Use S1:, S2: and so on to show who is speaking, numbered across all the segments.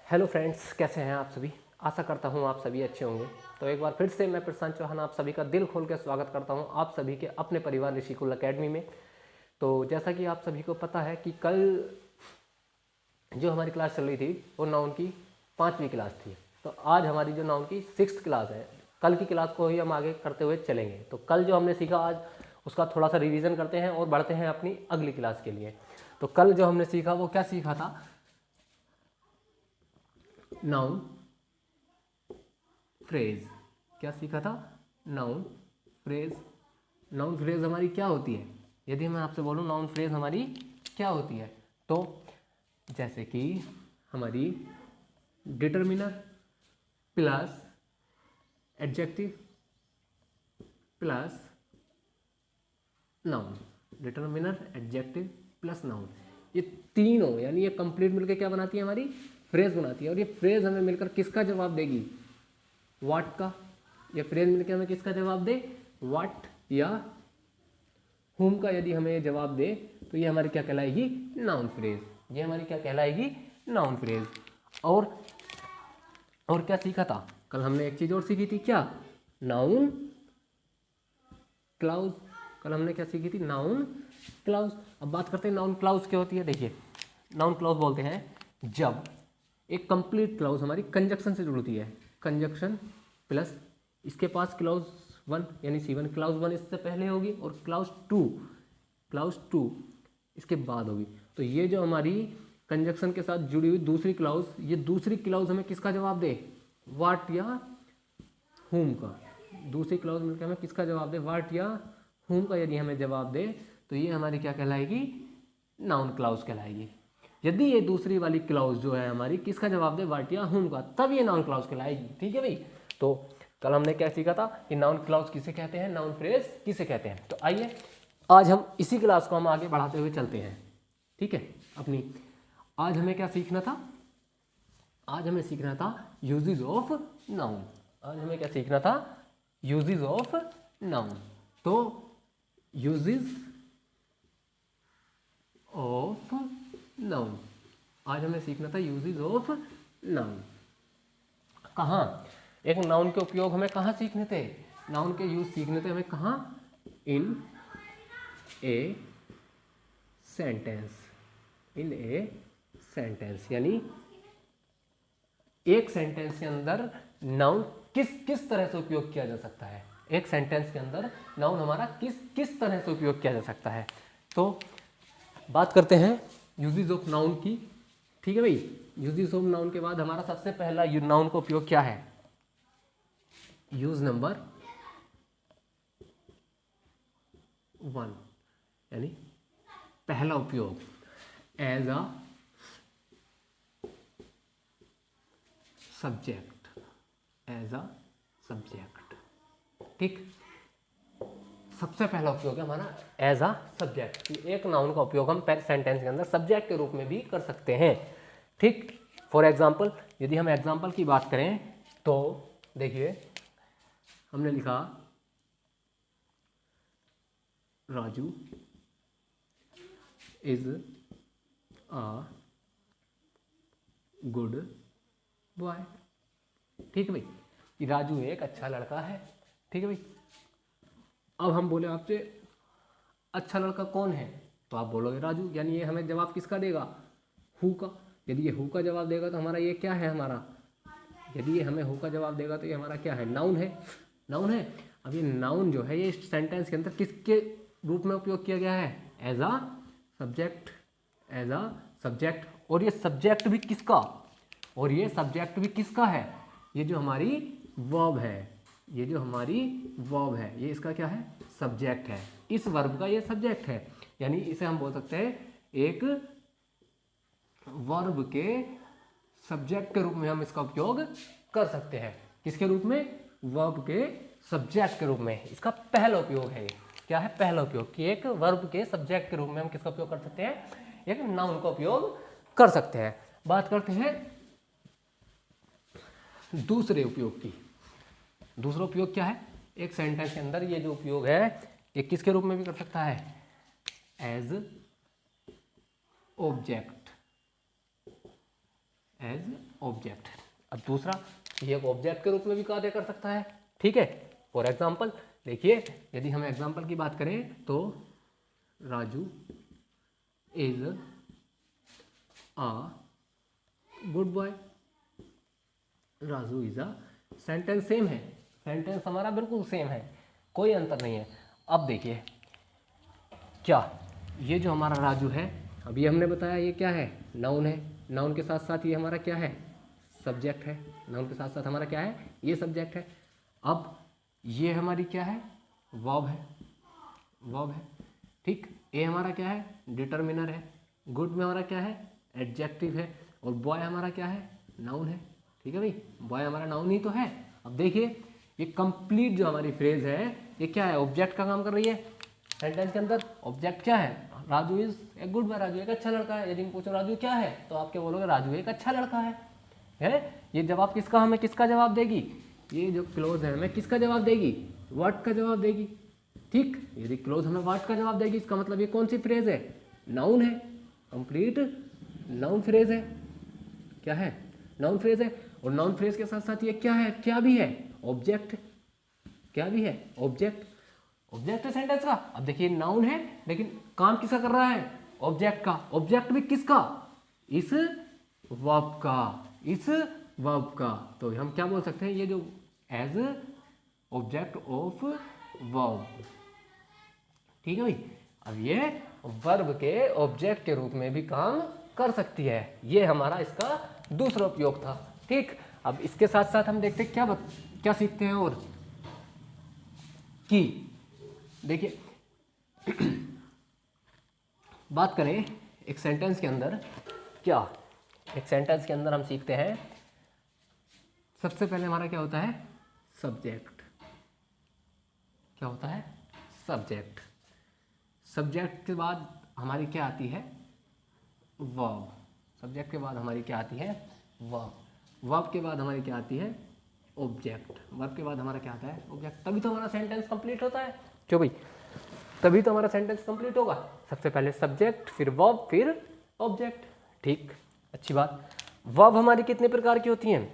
S1: Hello friends, कैसे हैं आप सभी। आशा करता हूं आप सभी अच्छे होंगे। तो एक बार फिर से मैं प्रशांत चौहान आप सभी का दिल खोल के स्वागत करता हूं आप सभी के अपने परिवार ऋषिकुल एकेडमी में। तो जैसा कि आप सभी को पता है कि कल जो हमारी क्लास चल रही थी वो नाउन की 5वीं क्लास थी। तो आज हमारी जो नाउन की 6th क्लास है, कल की क्लास को ही हम आगे करते हुए चलेंगे। तो कल जो हमने सीखा आज उसका थोड़ा सा रिवीजन करते हैं और बढ़ते हैं अपनी अगली क्लास के लिए। तो कल जो हमने सीखा वो क्या सीखा था? Noun phrase. क्या सीखा था? Noun phrase. नाउन फ्रेज हमारी क्या होती है? यदि मैं आपसे बोलूँ नाउन फ्रेज हमारी क्या होती है, तो जैसे कि हमारी determiner plus adjective plus noun. Determiner, adjective plus noun, ये तीनों यानी ये कंप्लीट मिलकर क्या बनाती है? हमारी फ्रेज बनाती है। और ये फ्रेज हमें मिलकर किसका जवाब देगी? व्हाट का। ये फ्रेज मिलकर हमें किसका जवाब दे? व्हाट या हुम का यदि हमें जवाब दे तो ये हमारी क्या कहलाएगी? Noun phrase. ये हमारी क्या कहलाएगी? Noun phrase. और क्या सीखा था कल? हमने एक चीज और सीखी थी, क्या? Noun clause. कल हमने क्या सीखी थी? Noun clause. अब बात करते हैं नाउन क्लाउज क्या होती है। देखिए, नाउन क्लाउज बोलते हैं जब एक कंप्लीट क्लाउज हमारी कंजक्शन से जुड़ती है। कंजक्शन प्लस इसके पास क्लाउज 1 यानी C1, क्लाउज 1 इससे पहले होगी और क्लाउज 2 इसके बाद होगी। तो ये जो हमारी कंजक्शन के साथ जुड़ी हुई दूसरी क्लाउज, ये दूसरी क्लाउज हमें किसका जवाब दे? व्हाट या हुम का। दूसरी क्लाउज मिलकर हमें किसका जवाब दे? व्हाट या हुम का यदि हमें जवाब दे तो ये हमारी क्या कहलाएगी? नाउन क्लाउज कहलाएगी। यदि ये दूसरी वाली क्लाउज जो है हमारी किसका जवाब दे? व्हाट या हुम का, तब ये नाउन क्लाउज कहलाएगी। ठीक है भाई। तो कल हमने क्या सीखा था कि नाउन क्लाउज किसे कहते हैं, नाउन फ्रेज किसे कहते हैं। तो आइए आज हम इसी क्लास को हम आगे बढ़ाते हुए चलते हैं। ठीक है अपनी। आज हमें क्या सीखना था? आज हमें सीखना था यूजेस ऑफ नाउन। आज हमें क्या सीखना था? Uses of noun. तो यूजेस ऑफ नाउन, आज हमें सीखना था यूजेस ऑफ नाउन। कहाँ? एक नाउन के उपयोग हमें कहाँ सीखने थे? नाउन के यूज सीखने थे हमें कहाँ? इन a sentence. In a sentence यानी एक सेंटेंस के अंदर नाउन किस किस तरह से उपयोग किया जा सकता है। एक सेंटेंस के अंदर नाउन हमारा किस किस तरह से उपयोग किया जा सकता है। तो बात करते हैं यूजेस ऑफ नाउन की। ठीक है भाई। यूजेस ऑफ नाउन के बाद हमारा सबसे पहला नाउन का उपयोग क्या है? यूज नंबर 1 यानी पहला उपयोग as a subject. As a subject. ठीक। सबसे पहला उपयोग है हमारा एज अ सब्जेक्ट। एक नाउन का उपयोग हम सेंटेंस के अंदर सब्जेक्ट के रूप में भी कर सकते हैं। ठीक। फॉर एग्जाम्पल, यदि हम एग्जाम्पल की बात करें तो देखिए, हमने लिखा Raju is a good boy. ठीक है भाई, कि राजू एक अच्छा लड़का है। ठीक है भाई। अब हम बोले आपसे अच्छा लड़का कौन है, तो आप बोलोगे राजू, यानी ये हमें जवाब किसका देगा? हु का। यदि ये हु का जवाब देगा तो हमारा ये क्या है? हमारा, यदि ये हमें हु का जवाब देगा तो ये हमारा क्या है? नाउन है। नाउन है। अब ये नाउन जो है ये सेंटेंस के अंदर किसके रूप में उपयोग किया गया है? As a subject. As a subject. और ये सब्जेक्ट भी किसका? और ये सब्जेक्ट भी किसका है? ये जो हमारी वर्ब है, ये जो हमारी वर्ब है ये इसका क्या है? सब्जेक्ट है। इस वर्ब का ये सब्जेक्ट है। यानी इसे हम बोल सकते हैं एक वर्ब के सब्जेक्ट के रूप में हम इसका उपयोग कर सकते हैं। किसके रूप में? वर्ब के सब्जेक्ट के रूप में। इसका पहला उपयोग है। क्या है पहला उपयोग? कि एक वर्ब के सब्जेक्ट के रूप में हम किसका उपयोग कर सकते हैं? एक नाउन का उपयोग कर सकते हैं। बात करते हैं दूसरे उपयोग की। दूसरा उपयोग क्या है? एक सेंटेंस के अंदर ये जो उपयोग है ये किसके रूप में भी कर सकता है? As object. As object. अब दूसरा, ये एक ऑब्जेक्ट के रूप में भी कार्य कर सकता है, ठीक है। फॉर एग्जाम्पल देखिए, यदि हम एग्जाम्पल की बात करें तो Raju is a good boy. Raju is a, sentence same है, सेंटेंस हमारा बिल्कुल सेम है, कोई अंतर नहीं है। अब देखिए क्या, ये जो हमारा राजू है, अभी हमने बताया ये क्या है, नाउन है। नाउन के साथ साथ ये हमारा क्या है, सब्जेक्ट है। नाउन के साथ साथ हमारा क्या है, ये सब्जेक्ट है। अब ये हमारी क्या है, वर्ब है, वर्ब है, ठीक। ए हमारा क्या है, डिटर्मिनर है। गुड में हमारा क्या है, एडजेक्टिव है। और बॉय हमारा क्या है, नाउन है, ठीक है भाई। बॉय हमारा नाउन ही तो है। अब देखिए ये कंप्लीट जो हमारी फ्रेज है, ये क्या है, ऑब्जेक्ट का काम कर रही है। सेंटेंस के अंदर ऑब्जेक्ट क्या है, Raju is a good boy, Raju एक अच्छा लड़का है। यदि मैं पूछो राजू क्या है, तो आप क्या बोलोगे, राजू एक अच्छा लड़का है। ये जवाब किसका, हमें किसका जवाब देगी, ये जो क्लोज है हमें किसका जवाब देगी, व्हाट का जवाब देगी, ठीक। यदि क्लोज हमें व्हाट का जवाब देगी, इसका मतलब ये कौन सी फ्रेज है, नाउन है, कंप्लीट नाउन फ्रेज है। क्या है, नाउन फ्रेज है। और नाउन फ्रेज के साथ साथ ये क्या है, क्या भी है, ऑब्जेक्ट। क्या भी है, ऑब्जेक्ट। ऑब्जेक्ट है सेंटेंस का। अब देखिए नाउन है, लेकिन काम किसका कर रहा है, ऑब्जेक्ट का। ऑब्जेक्ट भी किसका, इस वर्ब का, इस वर्ब का। तो हम क्या बोल सकते हैं, ये जो एज ऑब्जेक्ट ऑफ वर्ब, ठीक है भाई। अब ये वर्ब के ऑब्जेक्ट के रूप में भी काम कर सकती है। ये हमारा इसका दूसरा उपयोग था, ठीक। अब इसके साथ साथ हम देखते हैं क्या सीखते हैं और कि देखिए बात करें एक सेंटेंस के अंदर, क्या एक सेंटेंस के अंदर हम सीखते हैं, सबसे पहले हमारा क्या होता है, सब्जेक्ट। क्या होता है, सब्जेक्ट। सब्जेक्ट के बाद हमारी क्या आती है, वर्ब। सब्जेक्ट के बाद हमारी क्या आती है, वर्ब। वर्ब के बाद हमारी क्या आती है, ऑब्जेक्ट। वर्ब के बाद हमारा क्या आता है, ऑब्जेक्ट। तभी तो हमारा सेंटेंस कंप्लीट होता है, क्यों भाई, तभी तो हमारा सेंटेंस कंप्लीट होगा। सबसे पहले सब्जेक्ट, फिर वर्ब, फिर ऑब्जेक्ट, ठीक। अच्छी बात। वर्ब हमारी कितने प्रकार की होती हैं,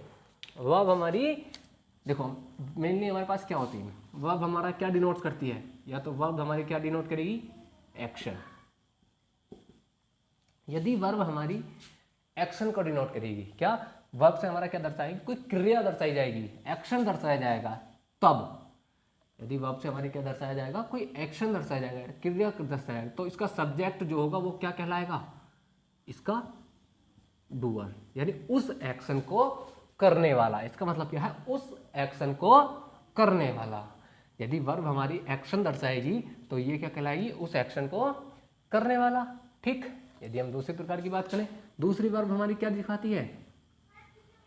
S1: वर्ब हमारी देखो मेनली हमारे पास क्या होती है, वर्ब हमारा क्या डिनोट करती है, या तो वर्ब हमारी क्या डिनोट करेगी, एक्शन। यदि वर्ब हमारी एक्शन को डिनोट करेगी, क्या वर्ब से हमारा क्या दर्शाएगी, कोई क्रिया दर्शाई जाएगी, एक्शन दर्शाया जाएगा, तब यदि वर्ब से हमारे क्या दर्शाया जाएगा, कोई एक्शन दर्शाया जाएगा, क्रिया दर्शाया जाएगा, तो इसका सब्जेक्ट जो होगा वो क्या कहलाएगा, इसका डूअर, यानी उस एक्शन को करने वाला। इसका मतलब क्या है, उस एक्शन को करने वाला। यदि वर्ब हमारी एक्शन दर्शाएगी तो ये क्या कहलाएगी, उस एक्शन को करने वाला, ठीक। यदि हम दूसरी प्रकार की बात करें, दूसरी वर्ब हमारी क्या दिखाती है,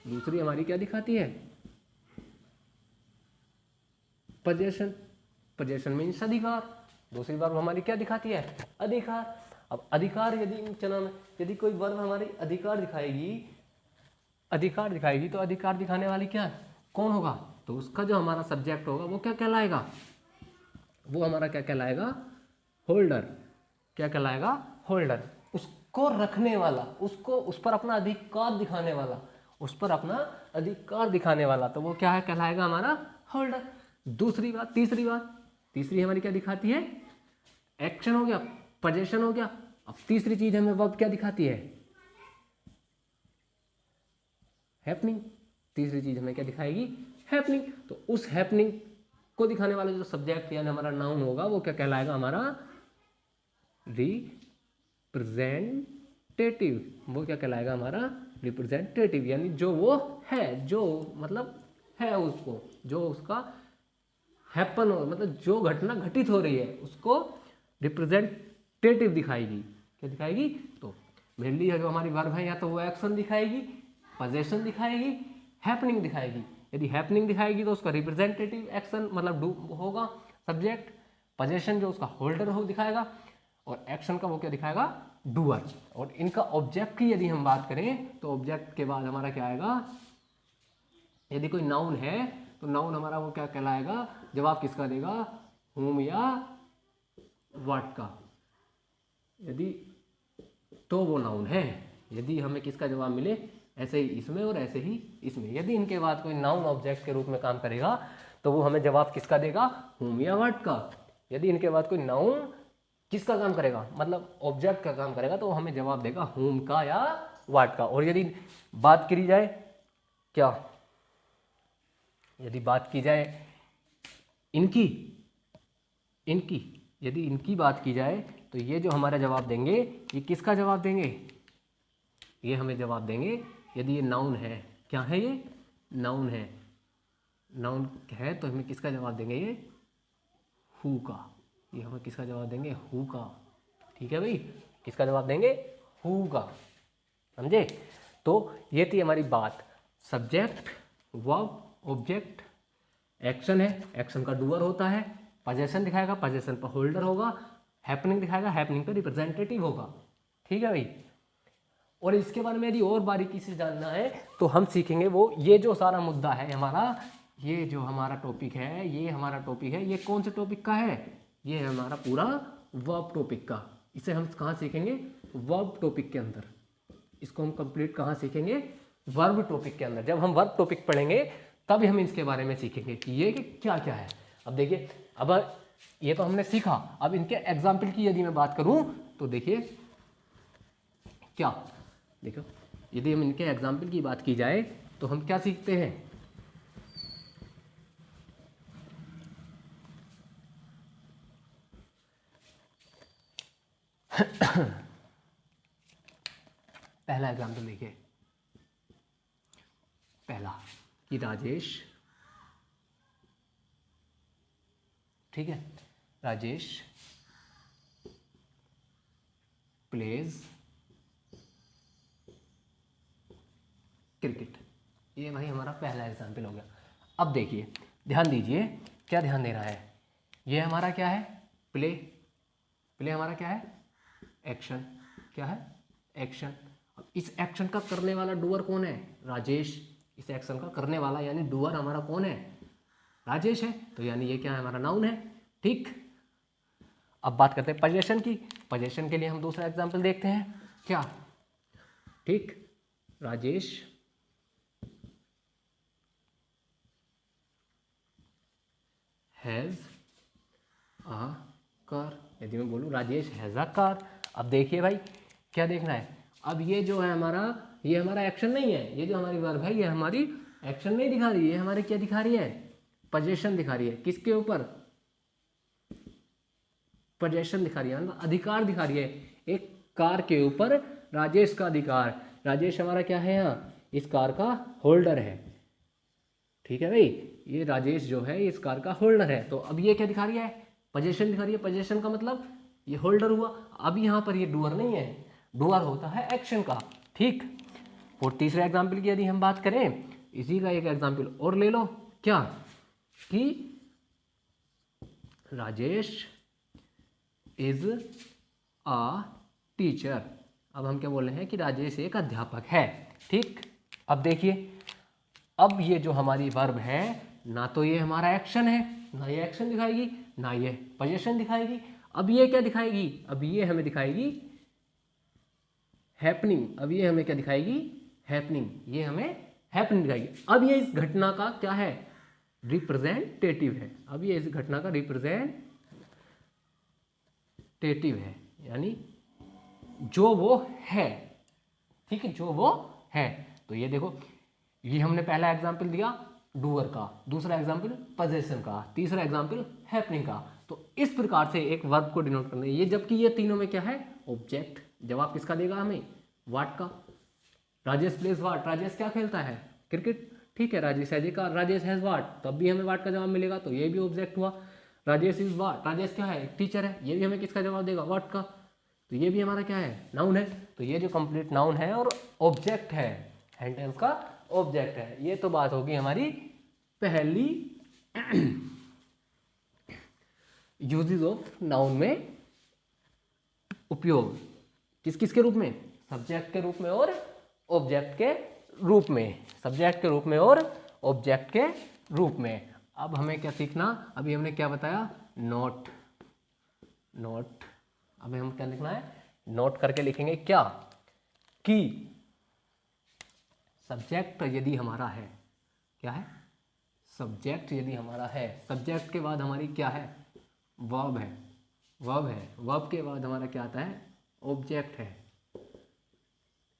S1: दूसरी हमारी क्या दिखाती है, पोजेशन। पोजेशन मीन्स अधिकार। दूसरी वर्ब हमारी क्या दिखाती है, अधिकार। अब अधिकार यदि कोई वर्ब हमारी अधिकार दिखाएगी, तो अधिकार दिखाने वाली क्या कौन होगा, तो उसका जो हमारा सब्जेक्ट होगा वो क्या कहलाएगा, वो हमारा क्या कहलाएगा, होल्डर। क्या कहलाएगा, होल्डर। उसको रखने वाला, उसको उस पर अपना अधिकार दिखाने वाला, उस पर अपना अधिकार दिखाने वाला, तो वो क्या है, कहलाएगा हमारा होल्डर। तीसरी हमारी क्या दिखाती है, एक्शन हो गया, पोजेशन हो गया। अब तीसरी चीज हमें वर्ब क्या दिखाती है, हैपनिंग। तीसरी चीज हमें क्या दिखाएगी, हैपनिंग। तो उस हैपनिंग को दिखाने वाला जो सब्जेक्ट यानी हमारा नाउन होगा वो क्या कहलाएगा, हमारा रिप्रेजेंटेटिव। वो क्या कहलाएगा, हमारा रिप्रेजेंटेटिव, यानी जो वो है, जो मतलब है उसको, जो उसका हैपन हो, मतलब जो घटना घटित हो रही है उसको रिप्रेजेंटेटिव दिखाएगी। क्या दिखाएगी, तो मेनली जो हमारी वर्ब है या तो वो एक्शन दिखाएगी, पोजेशन दिखाएगी, हैपनिंग दिखाएगी। यदि हैपनिंग दिखाएगी तो उसका रिप्रेजेंटेटिव एक्शन मतलब डू होगा सब्जेक्ट, पोजेशन जो उसका होल्डर हो दिखाएगा, और एक्शन का वो क्या दिखाएगा, डूअर। और इनका ऑब्जेक्ट की यदि हम बात करें तो ऑब्जेक्ट के बाद हमारा क्या आएगा, यदि कोई नाउन है तो नाउन हमारा वो क्या कहलाएगा, जवाब किसका देगा, हुम या व्हाट का। यदि तो वो नाउन है, यदि हमें किसका जवाब मिले, ऐसे ही इसमें और ऐसे ही इसमें। यदि इनके बाद कोई नाउन ऑब्जेक्ट के रूप में काम करेगा तो वो हमें जवाब किसका देगा, whom या what का। यदि इनके बाद कोई नाउन किसका काम करेगा, मतलब ऑब्जेक्ट का काम करेगा, तो वो हमें जवाब देगा whom का या what का। और यदि बात करी जाए क्या, यदि बात की जाए इनकी इनकी यदि इनकी बात की जाए तो ये जो हमारा जवाब देंगे, ये किसका जवाब देंगे, ये हमें जवाब देंगे, यदि ये नाउन है, क्या है ये, नाउन है, नाउन है तो हमें किसका जवाब देंगे, ये हु का। ये हमें किसका जवाब देंगे, हु का। ठीक है भाई, किसका जवाब देंगे, हु का। समझे। तो ये थी हमारी बात, सब्जेक्ट, वर्ब, ऑब्जेक्ट, एक्शन है, एक्शन का डूअर होता है, पोजेशन दिखाएगा, पोजेशन पर होल्डर होगा, हैपनिंग दिखाएगा, हैपनिंग का रिप्रेजेंटेटिव होगा। ठीक है भाई। और इसके बारे में यदि और बारीकी से जानना है तो हम सीखेंगे वो, ये जो सारा मुद्दा है हमारा, ये जो हमारा टॉपिक है, ये हमारा टॉपिक है, ये कौन से टॉपिक का है, ये है हमारा पूरा वर्ब टॉपिक का। इसे हम कहाँ सीखेंगे, वर्ब टॉपिक के अंदर। इसको हम कंप्लीट कहाँ सीखेंगे, वर्ब टॉपिक के अंदर। जब हम वर्ब टॉपिक पढ़ेंगे तब हम इसके बारे में सीखेंगे कि ये क्या क्या है। अब देखिए, अब ये तो हमने सीखा, अब इनके एग्जाम्पल की यदि मैं बात करूं तो देखिए क्या, देखो यदि हम इनके एग्जाम्पल की बात की जाए तो हम क्या सीखते हैं, पहला एग्जाम्पल देखिए, पहला कि राजेश, ठीक है, राजेश प्लेज क्रिकेट। ये भाई हमारा पहला एग्जाम्पल हो गया। अब देखिए, ध्यान दीजिए, क्या ध्यान देना है, ये हमारा क्या है, प्ले, प्ले हमारा क्या है, एक्शन, क्या है, एक्शन। अब इस एक्शन का करने वाला डूअर कौन है, राजेश। इस एक्शन का करने वाला यानी डूअर हमारा कौन है, राजेश है, तो यानी ये क्या है, हमारा नाउन है। ठीक। अब बात करते हैं पोजेशन की। पोजेशन के लिए हम दूसरा एग्जाम्पल देखते हैं, क्या, ठीक, राजेश हैज अ कार। यदि मैं बोलूँ राजेश हैज अ कार, अब देखिए भाई क्या देखना है, अब ये जो है हमारा, ये हमारा एक्शन नहीं है, ये जो हमारी वर्ब है ये हमारी एक्शन नहीं दिखा रही है, हमारे क्या दिखा रही है, पोजेशन दिखा रही है। किसके ऊपर, पोजेशन दिखा रही है, मतलब अधिकार दिखा रही है, एक कार के ऊपर राजेश का अधिकार। राजेश हमारा क्या है, यहाँ इस कार का होल्डर है। ठीक है भाई, ये राजेश जो है इस कार का होल्डर है। तो अब ये क्या दिखा रही है, पोजेशन दिखा रही है। पोजेशन का मतलब ये होल्डर हुआ। अब यहाँ पर ये डूअर नहीं है, डूअर होता है एक्शन का। ठीक। और तीसरे एग्जाम्पल की यदि हम बात करें, इसी का एक एग्जाम्पल और ले लो, क्या, कि राजेश इज अ टीचर। अब हम क्या बोल रहे हैं कि राजेश एक अध्यापक है। ठीक। अब देखिए, अब ये जो हमारी वर्ब है, ना तो ये हमारा एक्शन है, ना ये एक्शन दिखाएगी, ना ये पोजीशन दिखाएगी। अब ये क्या दिखाएगी, अब ये हमें दिखाएगी हैपनिंग। अब ये हमें क्या दिखाएगी, हैपनिंग, ये हमें हैपनिंग दिखाएगी। अब ये इस घटना का क्या है, रिप्रेजेंटेटिव है। अब ये इस घटना का रिप्रेजेंटेटिव है, यानी जो वो है। ठीक है, जो वो है। तो ये देखो, ये हमने पहला एग्जाम्पल दिया डूअर का, दूसरा एग्जाम्पल पोजेशन का, तीसरा एग्जाम्पल हैपनिंग का। तो इस प्रकार से एक वर्ब को डिनोट करना है ये, जबकि ये तीनों में क्या है, ऑब्जेक्ट। जवाब किसका देगा हमें, व्हाट का। राजेश प्लेज व्हाट, राजेश क्या खेलता है, क्रिकेट। ठीक है, Rajesh has a car, Rajesh has what, तब भी हमें व्हाट का जवाब मिलेगा, तो ये भी ऑब्जेक्ट हुआ। राजेश इज व्हाट, राजेश क्या है, टीचर है, ये भी हमें किसका जवाब देगा, व्हाट का। तो ये भी हमारा क्या है, नाउन है। तो ये जो कंप्लीट नाउन है और ऑब्जेक्ट है, सेंटेंस का ऑब्जेक्ट है। ये तो बात होगी हमारी पहली यूजेस ऑफ नाउन में उपयोग, किस किस के रूप में, सब्जेक्ट के रूप में और ऑब्जेक्ट के रूप में, सब्जेक्ट के रूप में और ऑब्जेक्ट के रूप में। अब हमें क्या सीखना, अभी हमने क्या बताया, नोट, नोट। अभी हम क्या लिखना है, नोट करके लिखेंगे क्या, कि सब्जेक्ट यदि हमारा है, क्या है, सब्जेक्ट यदि हमारा है, सब्जेक्ट के बाद हमारी क्या है, वर्ब है, वर्ब है, वर्ब के बाद हमारा क्या आता है, ऑब्जेक्ट है,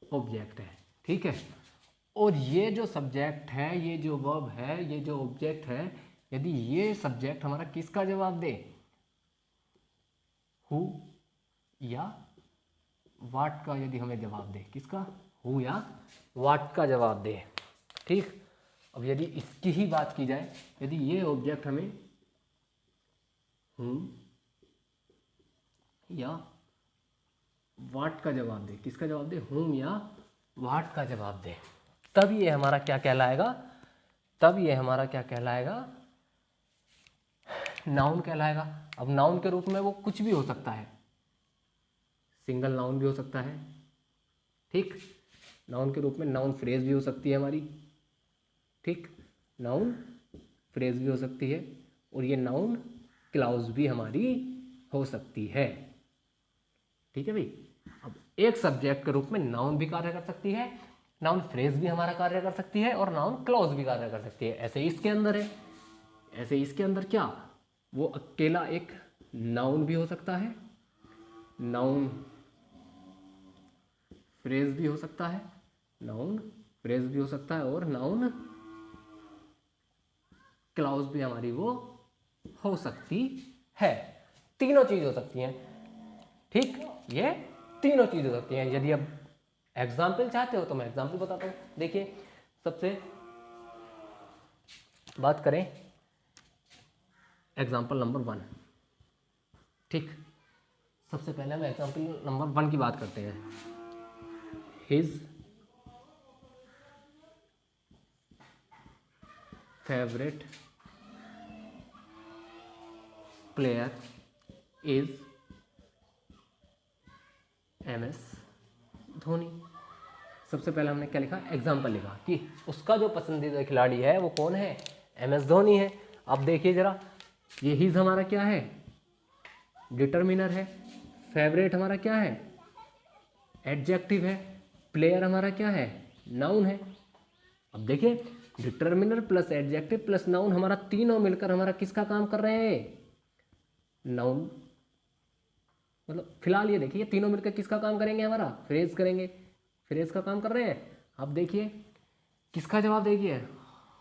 S1: ऑब्जेक्ट है, ठीक है। और ये जो सब्जेक्ट है, ये जो वर्ब है, ये जो ऑब्जेक्ट है, यदि ये सब्जेक्ट हमारा किसका जवाब दे, हु या वाट का, यदि हमें जवाब दे, किसका, हु या वाट का जवाब दे, ठीक। अब यदि इसकी ही बात की जाए, यदि ये ऑब्जेक्ट हमें हु या वाट का जवाब दे, किसका जवाब दे, हुम या वाट का जवाब दे, तब ये हमारा क्या कहलाएगा, तब ये हमारा क्या कहलाएगा, नाउन कहलाएगा। अब नाउन के रूप में वो कुछ भी हो सकता है, सिंगल नाउन भी हो सकता है, ठीक। नाउन के रूप में नाउन फ्रेज भी हो सकती है हमारी, ठीक, नाउन फ्रेज भी हो सकती है, और ये नाउन क्लाउज भी हमारी हो सकती है, ठीक है भाई। अब एक सब्जेक्ट के रूप में नाउन भी कार्य कर सकती है, नाउन फ्रेज भी हमारा कार्य कर सकती है, और नाउन क्लॉज भी कार्य कर सकती है। ऐसे इसके अंदर है, ऐसे इसके अंदर क्या, वो अकेला एक नाउन भी हो सकता है, नाउन फ्रेज भी हो सकता है, नाउन फ्रेज भी हो सकता है, और नाउन क्लॉज भी हमारी वो हो सकती है। तीनों चीज हो सकती हैं, ठीक, ये तीनों चीज हो सकती हैं। यदि अब एग्जाम्पल चाहते हो तो मैं एग्जाम्पल बताता हूँ। देखिए, सबसे बात करें एग्जाम्पल नंबर 1, ठीक। सबसे पहले हम एग्जाम्पल नंबर 1 की बात करते हैं। His favourite player is MS Dhoni. सबसे पहले हमने क्या लिखा, एग्जाम्पल लिखा कि उसका जो पसंदीदा खिलाड़ी है वो कौन है, MS धोनी है। अब देखिए जरा, ये हिज हमारा क्या है, डिटर्मिनर है, फेवरेट हमारा क्या है, एडजेक्टिव है, प्लेयर हमारा क्या है, नाउन है। अब देखिए, determiner plus adjective plus noun, हमारा तीनों मिलकर हमारा किसका काम कर रहे हैं, नाउन। मतलब फिलहाल ये देखिए, तीनों मिलकर किसका काम करेंगे, हमारा फ्रेज करेंगे, फ्रेज का काम कर रहे हैं। अब देखिए किसका जवाब देखिए,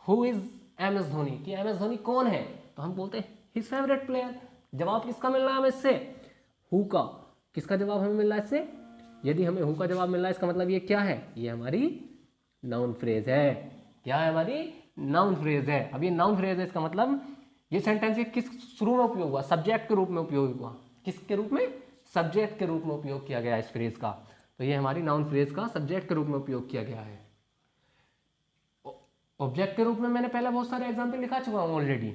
S1: हु इज MS धोनी, कि MS धोनी कौन है, तो हम बोलते हैं हिज फेवरेट प्लेयर। जवाब किसका मिल रहा है हमें इससे, हु का। किसका जवाब हमें मिल रहा है इससे, यदि हमें हु का जवाब मिल रहा है, इसका मतलब ये क्या है, ये हमारी नाउन फ्रेज है। क्या है, हमारी नाउन फ्रेज है। अब ये नाउन फ्रेज है, इसका मतलब ये सेंटेंस किस शुरू में उपयोग हुआ, सब्जेक्ट के रूप में उपयोग हुआ, किसके रूप में, सब्जेक्ट के रूप में उपयोग किया गया इस फ्रेज का। तो ये हमारी नाउन फ्रेज का सब्जेक्ट के रूप में उपयोग किया गया है। ऑब्जेक्ट के रूप में मैंने पहले बहुत सारे एग्जाम्पल लिखा चुका हूँ ऑलरेडी।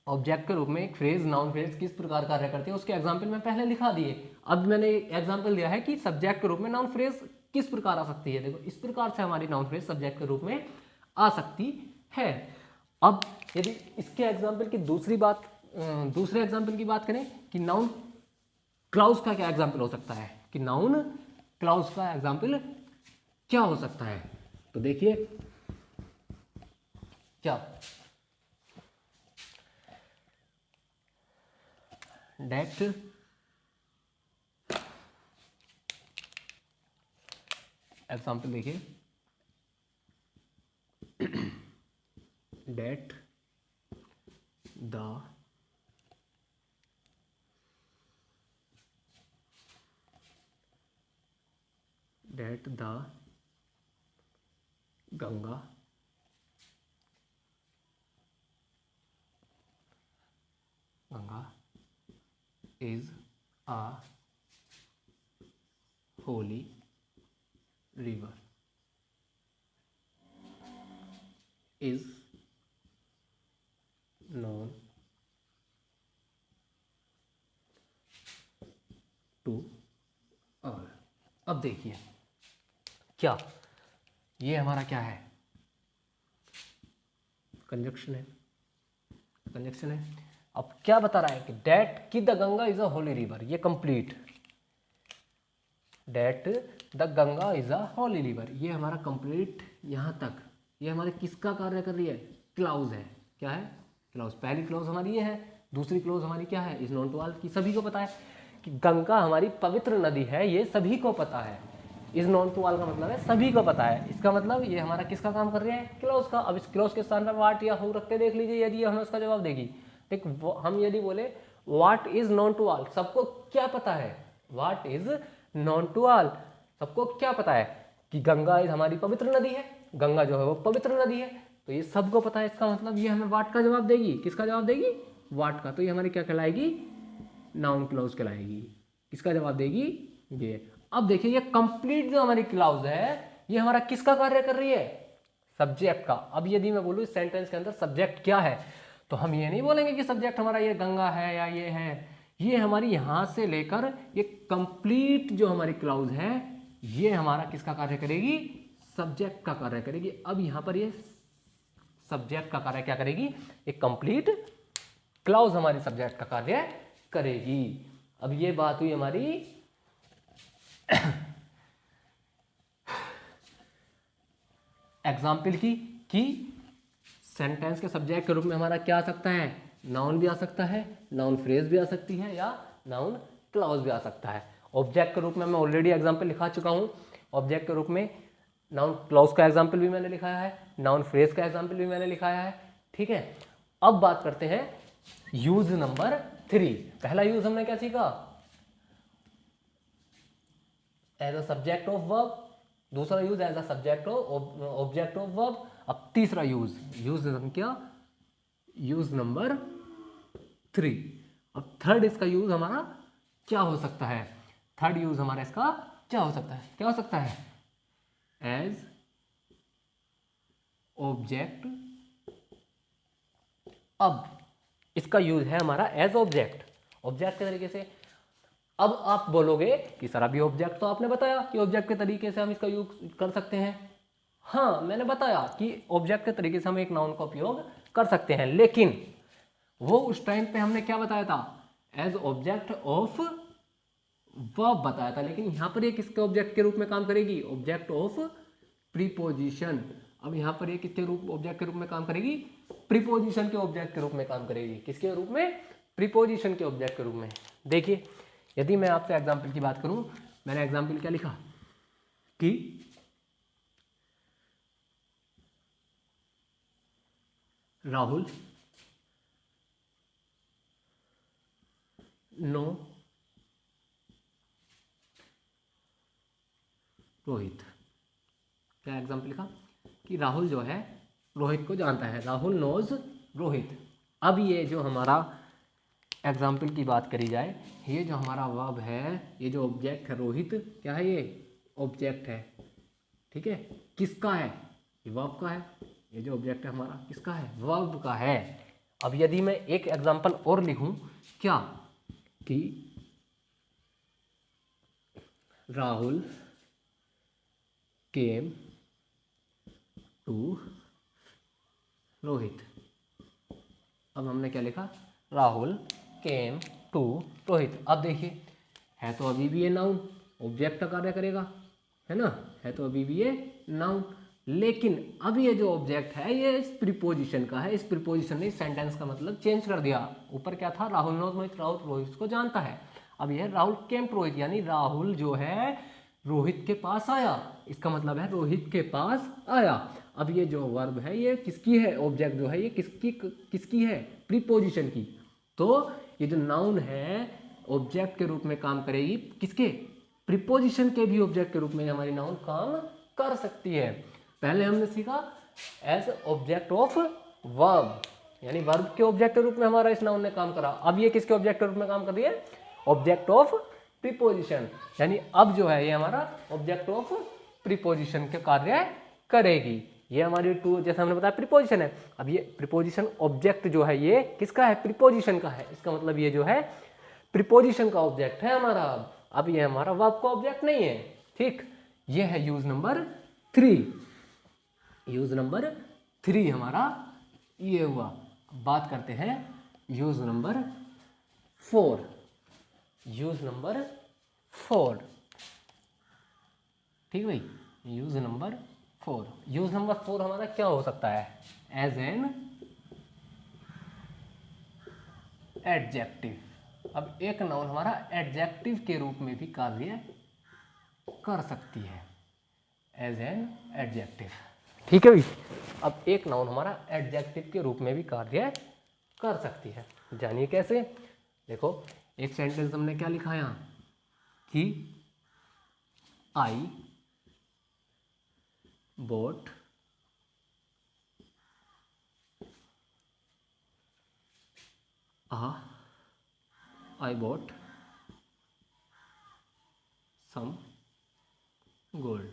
S1: ऑब्जेक्ट के रूप में एक फ्रेज, नाउन फ्रेज किस प्रकार कार्य करती है, उसके एग्जाम्पल मैं पहले लिखा दिए। अब मैंने एग्जाम्पल दिया है कि सब्जेक्ट के रूप में नाउन फ्रेज किस प्रकार आ सकती है। देखो, इस प्रकार से हमारी नाउन फ्रेज सब्जेक्ट के रूप में आ सकती है। अब यदि इसके एग्जाम्पल की दूसरे एग्जाम्पल की बात करें कि नाउन क्लाउज का क्या एग्जाम्पल हो सकता है, कि नाउन क्लाउज का एग्जाम्पल क्या हो सकता है, तो देखिए क्या, डेट एग्जाम्पल देखिए, that the Ganga is a holy river is known to all। अब देखिए क्या, ये हमारा क्या है, कंजक्शन है, कंजक्शन है। अब क्या बता रहा है कि डेट की the Ganga is a holy river, ये complete, that the Ganga is a holy river, ये हमारा कंप्लीट यहाँ तक ये हमारे किसका कार्य कर रही है? क्लाउज है। क्या है? क्लाउज। पहली क्लाउज हमारी ये है, दूसरी क्लाउज हमारी क्या है? इज नोन टू ऑल, की सभी को पता है कि गंगा हमारी पवित्र नदी है, ये सभी को पता है। इज नोन टू ऑल का मतलब है सभी को पता है। इसका मतलब ये हमारा किसका काम कर रहे हैं? क्लोज का। अब इस क्लोज के स्थान पर वाट या हु रख के देख लीजिए, यदि हमें उसका जवाब देगी। ठीक, हम यदि बोले what is known to all, सबको क्या पता है? What is known to all, सबको क्या पता है कि गंगा इज हमारी पवित्र नदी है, गंगा जो है वो पवित्र नदी है, तो ये सबको पता है। इसका मतलब ये हमें वाट का जवाब देगी। किसका जवाब देगी? वाट का। तो ये हमारी क्या कहलाएगी? नाउन क्लाउज कहलाएगी। किसका जवाब देगी? ये। अब देखिए ये कंप्लीट जो हमारी क्लाउज है ये हमारा किसका कार्य कर रही है? सब्जेक्ट का। अब यदि मैं बोलूँ इस सेंटेंस के अंदर सब्जेक्ट क्या है, तो हम ये नहीं बोलेंगे कि सब्जेक्ट हमारा ये गंगा है या ये है। ये हमारी यहाँ से लेकर ये कंप्लीट जो हमारी क्लाउज है ये हमारा किसका कार्य करेगी? सब्जेक्ट का कार्य करेगी। अब यहाँ पर ये सब्जेक्ट का कार्य क्या करेगी? एक कंप्लीट क्लाउज हमारी सब्जेक्ट का कार्य करेगी। अब ये बात हुई हमारी एग्जाम्पल की कि सेंटेंस के सब्जेक्ट के रूप में हमारा क्या आ सकता है? नाउन भी आ सकता है, नाउन फ्रेज भी आ सकती है, या नाउन क्लाउज भी आ सकता है। ऑब्जेक्ट के रूप में मैं ऑलरेडी एग्जाम्पल लिखा चुका हूँ। ऑब्जेक्ट के रूप में नाउन क्लाउज का एग्जाम्पल भी मैंने लिखाया है, नाउन फ्रेज का एग्जाम्पल भी मैंने लिखाया है। ठीक है, अब बात करते हैं यूज नंबर 3। पहला यूज हमने क्या सीखा? As a subject of verb. दूसरा use as a subject of object of verb. अब तीसरा यूज, यूज नंबर 3। अब थर्ड इसका यूज हमारा क्या हो सकता है? थर्ड यूज हमारा इसका क्या हो सकता है? क्या हो सकता है? As object. अब इसका यूज है हमारा एज ऑब्जेक्ट, ऑब्जेक्ट के तरीके से। अब आप बोलोगे कि सर अभी ऑब्जेक्ट तो आपने बताया कि ऑब्जेक्ट के तरीके से हम इसका यूज कर सकते हैं। हाँ, मैंने बताया कि ऑब्जेक्ट के तरीके से हम एक नाउन का उपयोग कर सकते हैं, लेकिन वो उस टाइम पे हमने क्या बताया था? एज ऑब्जेक्ट ऑफ वर्ब बताया था। लेकिन यहाँ पर ये किसके ऑब्जेक्ट के रूप में काम करेगी? Object of preposition. अब यहाँ पर ये किसके रूप ऑब्जेक्ट के रूप में काम करेगी? प्रीपोजिशन के ऑब्जेक्ट के रूप में काम करेगी। किसके रूप में? प्रीपोजिशन के ऑब्जेक्ट के रूप में। देखिए यदि मैं आपसे एग्जाम्पल की बात करूं, मैंने एग्जाम्पल क्या लिखा कि राहुल नो रोहित। क्या एग्जाम्पल लिखा कि राहुल जो है रोहित को जानता है, राहुल नोज रोहित। अब ये जो हमारा एग्जाम्पल की बात करी जाए, ये जो हमारा वर्ब है, ये जो ऑब्जेक्ट है रोहित, क्या है? ये ऑब्जेक्ट है। ठीक है, किसका है? ये वर्ब का है। ये जो ऑब्जेक्ट है हमारा किसका है? वर्ब का है। अब यदि मैं एक एग्जाम्पल और लिखूं, क्या कि राहुल केम टू रोहित। अब हमने क्या लिखा? Rahul came to Rohit. अब देखिए है तो अभी भी ये नाउन, ऑब्जेक्ट का कार्य करेगा, है ना? है तो अभी भी ये नाउन, लेकिन अब ये जो ऑब्जेक्ट है ये इस प्रीपोजिशन का है। इस प्रीपोजिशन ने सेंटेंस का मतलब चेंज कर दिया। ऊपर क्या था? राहुल नोज रोहित, राहुल रोहित को जानता है। अब ये राहुल केम टू रोहित, यानी राहुल जो है रोहित के पास आया। इसका मतलब है रोहित के पास आया। अब ये जो वर्ब है ये किसकी है? ऑब्जेक्ट जो है ये किसकी है? प्रीपोजिशन की। तो ये जो नाउन है ऑब्जेक्ट के रूप में काम करेगी, किसके? प्रीपोजिशन के भी ऑब्जेक्ट के रूप में हमारी नाउन काम कर सकती है। पहले हमने सीखा एज ऑब्जेक्ट ऑफ वर्ब, यानी वर्ब के ऑब्जेक्ट के रूप में हमारा इस नाउन ने काम करा। अब ये किसके ऑब्जेक्ट के रूप में काम कर रही है? ऑब्जेक्ट ऑफ प्रीपोजिशन, यानी अब जो है ये हमारा ऑब्जेक्ट ऑफ प्रीपोजिशन के कार्य करेगी। ये हमारी टू, जैसे हमने बताया प्रीपोजिशन है। अब ये प्रीपोजिशन ऑब्जेक्ट जो है ये किसका है? प्रीपोजिशन का है। इसका मतलब ये जो है प्रीपोजिशन का ऑब्जेक्ट है हमारा। अब ये हमारा वर्ब का ऑब्जेक्ट नहीं है। ठीक, ये है यूज नंबर 3। यूज नंबर 3 हमारा ये हुआ। बात करते हैं यूज नंबर 4। यूज नंबर 4, ठीक भाई, यूज नंबर 4। यूज नंबर 4 हमारा क्या हो सकता है? As an adjective. अब एक नाउन हमारा एडजेक्टिव के रूप में भी कार्य कर सकती है, एज एन एडजेक्टिव। ठीक है भाई। अब एक नाउन हमारा एडजेक्टिव के रूप में भी कार्य कर सकती है, जानिए कैसे। देखो एक सेंटेंस हमने क्या लिखा यहाँ कि आई बोट आई बोट सम गोल्ड।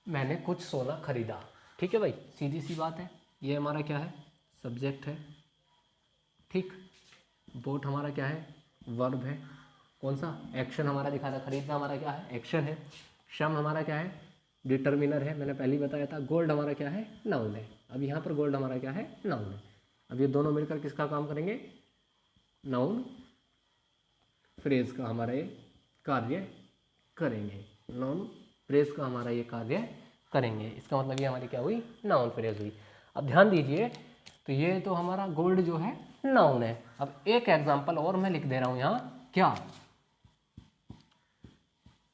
S1: मैंने कुछ सोना खरीदा। ठीक है भाई, सीधी सी बात है। ये हमारा क्या है? सब्जेक्ट है। ठीक। बोट हमारा क्या है? वर्ब है। कौन सा? एक्शन हमारा दिखा था, खरीदना हमारा क्या है? एक्शन है। सम हमारा क्या है? डिटर्मिनर है, मैंने पहले ही बताया था। गोल्ड हमारा क्या है? नाउन है। अब यहाँ पर गोल्ड हमारा क्या है? नाउन है। अब ये दोनों मिलकर किसका काम करेंगे? नाउन फ्रेज का हमारा ये कार्य करेंगे। नाउन फ्रेज का हमारा ये कार्य करेंगे। इसका मतलब ये हमारी क्या हुई? नाउन फ्रेज हुई। अब ध्यान दीजिए, तो ये तो हमारा गोल्ड जो है नाउन है। अब एक एग्जांपल और मैं लिख दे रहा हूं यहाँ, क्या?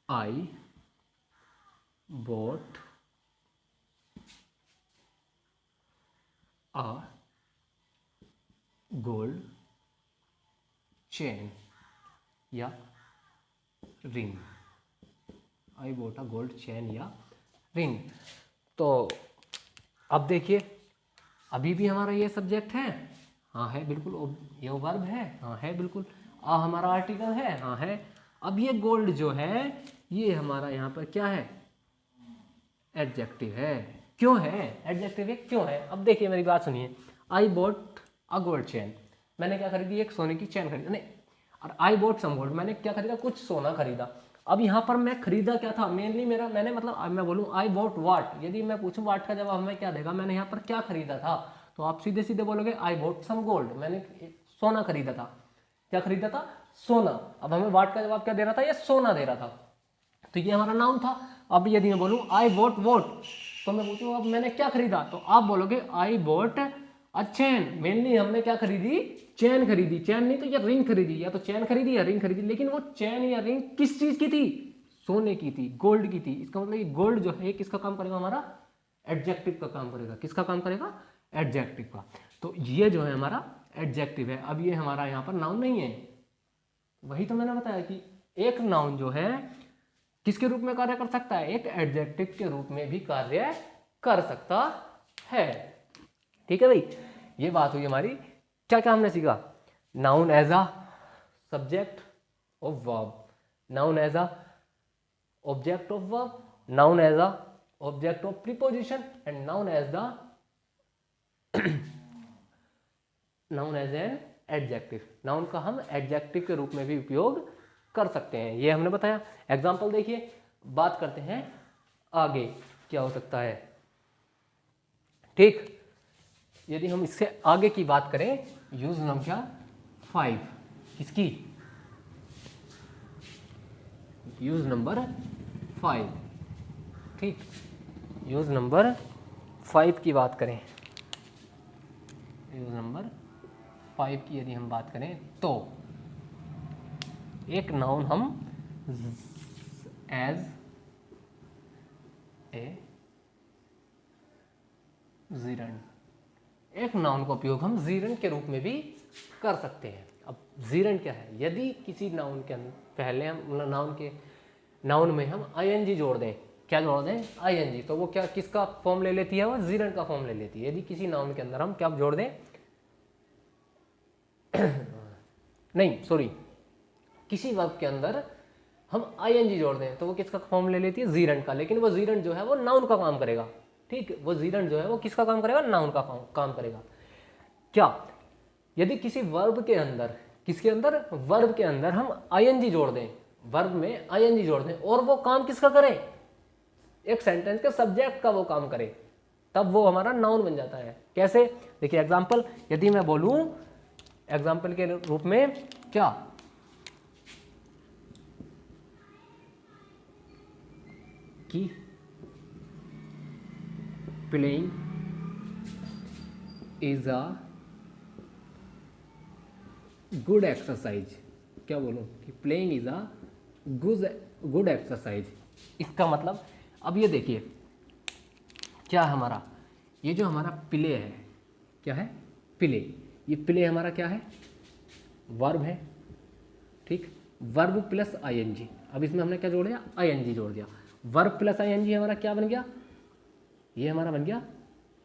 S1: I bought a gold chain या ring. I bought a gold chain या रिंग। तो अब देखिए, अभी भी हमारा ये सब्जेक्ट है, हाँ है बिल्कुल। ये वर्ब है, हाँ है बिल्कुल। हमारा आर्टिकल है, हाँ है। अब ये गोल्ड जो है ये हमारा यहाँ पर क्या है? एडजेक्टिव है। क्यों है एडजेक्टिव है? क्यों है? अब देखिए मेरी बात सुनिए। आई बॉट अ गोल्ड चेन, मैंने क्या खरीदी? एक सोने की चैन खरीदी। नहीं, और आई बॉट सम गोल्ड, मैंने क्या खरीदा? कुछ सोना खरीदा। अब यहाँ पर मैं खरीदा क्या था? मेनली मेरा, मैंने मतलब अब मैं बोलूँ आई बॉट वाट, यदि मैं पूछूं वाट का जवाब हमें क्या देगा? मैंने यहाँ पर क्या खरीदा था? तो आप सीधे सीधे बोलोगे आई बॉट सम गोल्ड, मैंने सोना खरीदा था। क्या खरीदा था? सोना। अब हमें वाट का जवाब क्या दे रहा था? ये सोना दे रहा था। तो ये हमारा नाउन था। अब यदि मैं बोलूँ आई बॉट वॉट, तो मैं पूछूँ अब मैंने क्या खरीदा, तो आप बोलोगे आई बॉट अ चैन। मेनली हमने क्या खरीदी? चैन खरीदी। चैन नहीं तो ये रिंग खरीदी, या तो चैन खरीदी या रिंग खरीदी। लेकिन वो चैन या रिंग किस चीज की थी? सोने की थी, गोल्ड की थी। इसका मतलब ये गोल्ड जो है किसका काम करेगा? हमारा एडजेक्टिव का काम करेगा। किसका काम करेगा? एडजेक्टिव का। तो ये जो है हमारा एडजेक्टिव है। अब ये हमारा यहाँ पर नाउन नहीं है। वही तो मैंने बताया कि एक नाउन जो है किसके रूप में कार्य कर सकता है? एक एडजेक्टिव के रूप में भी कार्य कर सकता है। ठीक है भाई, ये बात हुई हमारी। क्या क्या हमने सीखा? Noun as a subject of verb, noun as a object of verb, noun as a object of preposition, and noun as the noun as an adjective. Noun का हम एडजेक्टिव के रूप में भी उपयोग कर सकते हैं, ये हमने बताया। एग्जाम्पल देखिए, बात करते हैं आगे क्या हो सकता है। ठीक, यदि हम इससे आगे की बात करें, यूज नंबर 5 किसकी? Use number 5। ठीक, यूज नंबर 5 की बात करें, यूज नंबर 5 की यदि हम बात करें, तो एक नाउन हम एज ए जीरंड, एक नाउन का उपयोग हम जीरंड के रूप में भी कर सकते हैं। अब जीरंड क्या है? यदि किसी नाउन के पहले हम नाउन में हम आईएनजी जोड़ दें, क्या जोड़ दें? आईएनजी, तो वो क्या किसका फॉर्म ले लेती है? वो जीरंड का फॉर्म ले लेती है। यदि किसी नाउन के अंदर हम क्या जोड़ दें नहीं सॉरी, किसी वर्ब के अंदर हम आईएनजी जोड़ दें तो वो किसका फॉर्म ले लेती है? जीरंड का। लेकिन वो जीरंड जो है वो नाउन का काम करेगा। ठीक, वो जीरंड जो है वो किसका काम करेगा? नाउन का काम करेगा। क्या? यदि किसी वर्ब के अंदर, किसके अंदर? वर्ब के अंदर हम आईएनजी जोड़ दें, वर्ब में आईएनजी जोड़ दें, और वो काम किसका करे? एक सेंटेंस के सब्जेक्ट का वो काम करे, तब वो हमारा नाउन बन जाता है। कैसे? देखिए एग्जाम्पल, यदि मैं बोलूं एग्जाम्पल के रूप में क्या? कि playing is a good exercise. क्या बोलूँ कि playing is a good exercise. इसका मतलब अब ये देखिए क्या है हमारा, ये जो हमारा प्ले है, क्या है प्ले, ये प्ले हमारा क्या है, वर्ब है, ठीक, वर्ब प्लस आईएनजी। अब इसमें हमने क्या जोड़ दिया, आईएनजी जोड़ दिया। वर्ब प्लस आईएनजी हमारा क्या बन गया, ये हमारा बन गया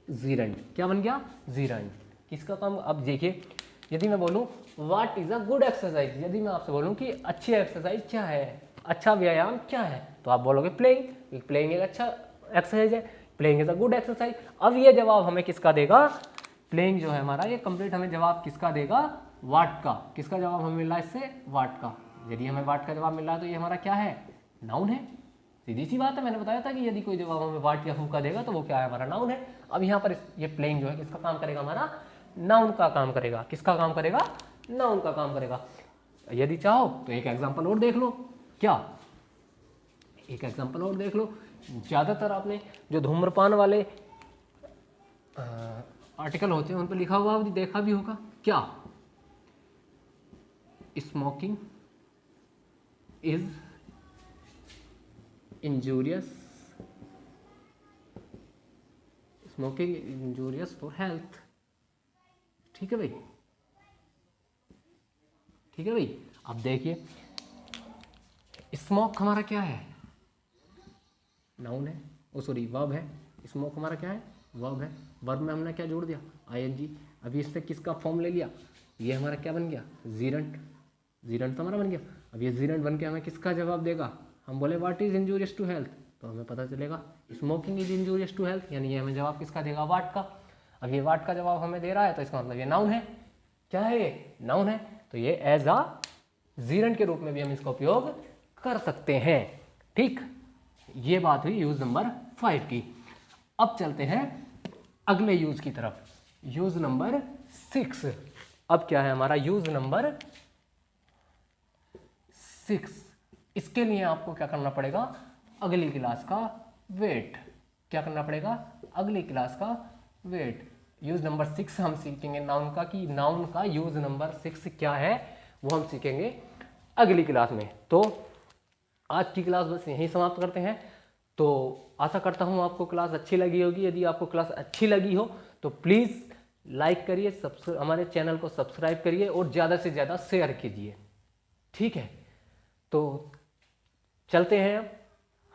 S1: जीरेंड। क्या बन गया, जीरेंड। किसका काम, अब देखिए यदि मैं बोलूँ what is a good exercise, यदि मैं आपसे बोलूँ कि अच्छी एक्सरसाइज क्या है, अच्छा व्यायाम क्या है, तो आप बोलोगे प्लेइंग। प्लेइंग एक अच्छा एक्सरसाइज है, playing is a good exercise. अब ये जवाब हमें किसका देगा, प्लेइंग जो है हमारा ये कंप्लीट हमें जवाब किसका देगा, व्हाट का। किसका जवाब हमें मिला इससे, व्हाट का। यदि हमें व्हाट का जवाब मिल रहा है तो ये हमारा क्या है, नाउन है। सीधी सी बात है, मैंने बताया था कि यदि कोई जवाब हमें व्हाट या हु का देगा तो वो क्या है, हमारा नाउन है। अब यहाँ पर ये प्लेइंग जो है किसका काम करेगा, हमारा नाउन का काम करेगा। किसका काम करेगा, नाउन का काम करेगा। यदि चाहो तो एक एग्जांपल और देख लो। क्या, एक एग्जांपल और देख लो। ज़्यादातर आपने जो धूम्रपान वाले आर्टिकल होते हैं उन पर लिखा हुआ देखा भी होगा। क्या, smoking is injurious, smoking is injurious for health. ठीक है भाई, ठीक है भाई। अब देखिए स्मोक हमारा क्या है, नाउन है, ओ सॉरी वर्ब है। स्मोक हमारा क्या है, वर्ब है। वर्ब में हमने क्या जोड़ दिया, आईएनजी। अभी इससे किसका फॉर्म ले लिया, ये हमारा क्या बन गया, जीरेंट। जीरेंट तो हमारा बन गया। अब ये जीरेंट बन के हमें किसका जवाब देगा, हम बोले what is injurious to health, तो हमें पता चलेगा smoking is injurious to health, यानी ये हमें जवाब किसका देगा, व्हाट का। अब ये व्हाट का जवाब हमें दे रहा है तो इसका मतलब ये नाउन है। क्या है ये, नाउन है। तो ये एज अ जीरेंट के रूप में भी हम इसका उपयोग कर सकते हैं। ठीक, ये बात हुई यूज नंबर 5 की। अब चलते हैं अगले यूज की तरफ, यूज नंबर 6। अब क्या है हमारा यूज नंबर 6। इसके लिए आपको क्या करना पड़ेगा, अगली क्लास का वेट। क्या करना पड़ेगा, अगली क्लास का वेट। यूज नंबर 6 हम सीखेंगे नाउन का, कि नाउन का यूज नंबर 6 क्या है वो हम सीखेंगे अगली क्लास में। तो आज की क्लास बस यहीं समाप्त करते हैं। तो आशा करता हूँ आपको क्लास अच्छी लगी होगी। यदि आपको क्लास अच्छी लगी हो तो प्लीज़ लाइक करिए, हमारे चैनल को सब्सक्राइब करिए और ज़्यादा से ज़्यादा शेयर कीजिए। ठीक है, तो चलते हैं अब।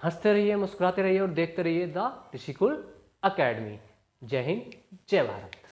S1: हंसते रहिए, मुस्कुराते रहिए और देखते रहिए द ऋषिकुल अकेडमी। जय हिंद, जय भारत।